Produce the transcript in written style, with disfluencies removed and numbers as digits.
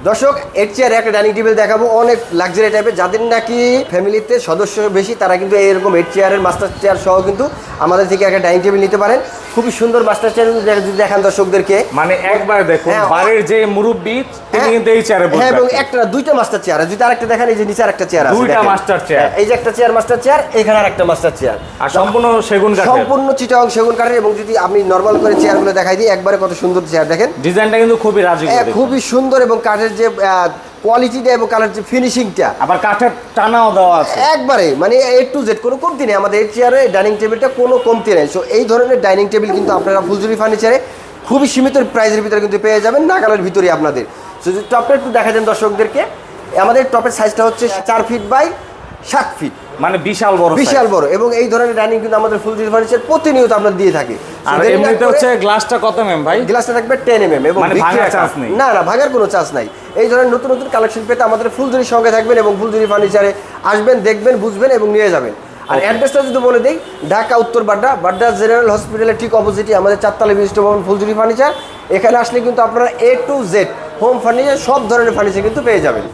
দর্শক এর চেয়ারে একটা ডাইনিং টেবিল দেখাবো, অনেক লাক্সারি টাইপের। যাদের নাকি ফ্যামিলিতে সদস্য বেশি তারা কিন্তু এরকম এর চেয়ারের মাস্টার চেয়ার সহ কিন্তু আমাদের থেকে একটা ডাইনিং টেবিল নিতে পারেন। খুবই সুন্দর মাস্টার চেয়ার যদি দেখান দর্শকদেরকে, মানে একবার দেখুন বাড়ির যে মুরব্বি তিনি কিন্তু এই চেয়ারে বসবেন। হ্যাঁ, এবং একটা দুইটা মাস্টার চেয়ার, যদি আরেকটা দেখেন এই যে নিচে আরেকটা চেয়ার আছে, দুইটা মাস্টার চেয়ার, এই যে একটা চেয়ার মাস্টার চেয়ার, এখানে আরেকটা মাস্টার চেয়ার, আর সম্পূর্ণ সেগুন কাঠের, সম্পূর্ণ চিটাগং সেগুন কাঠের। এবং যদি আমি নরমাল করে চেয়ারগুলো দেখাই দিই, একবারে কত সুন্দর চেয়ার দেখেন, ডিজাইনটা কিন্তু খুবই রাজি, খুবই সুন্দর। এবং কাঠের যে কোয়ালিটিটা এবং কালার যে ফিনিশিংটা, আবার কাঠের টানাও দেওয়া আছে একবারে মানে এ টু জেড, কোনো কমতি নেই আমাদের এই চেয়ারে ডাইনিং টেবিলটা, কোনো কমতি নেই। সো এই ধরনের ডাইনিং টেবিল কিন্তু আপনারা ফুলঝুরি ফার্নিচারে খুবই সীমিত প্রাইসের ভিতরে কিন্তু পেয়ে যাবেন, নাগালের ভিতরে আপনাদের। সো যদি টপটা একটু দেখা দেন দর্শকদেরকে, আমাদের টপের সাইজটা হচ্ছে 4 ফিট বাই 7 ফিট, মানে বিশাল বড়, বিশাল বড়। এবং এই ধরনের ডাইনিং কিন্তু আমাদের ফুলঝুরি ফার্নিচার প্রতিনিয়ত আমরা দিয়ে থাকি। আর এমনিতে হচ্ছে গ্লাসটা কত এমএম ভাই? গ্লাসটা থাকবে 10 mm এবং মানে ভাঙার চান্স নেই, না ভাঙার কোনো চান্স নাই। এই ধরনের নতুন নতুন কালেকশন পেতে আমাদের ফুলঝুরির সঙ্গে থাকবেন এবং ফুলঝুরি ফার্নিচারে আসবেন, দেখবেন, বুঝবেন এবং নিয়ে যাবেন। আর অ্যাড্রেসটা যদি বলে দিই, ঢাকা উত্তর বাড্ডা জেনারেল হসপিটালের ঠিক অপোজিটে আমাদের 4 তলা বিশিষ্ট ভবন ফুলঝুরি ফার্নিচার। এখানে আসলে কিন্তু আপনারা A to Z home furniture সব ধরনের ফার্নিচার কিন্তু পেয়ে যাবেন।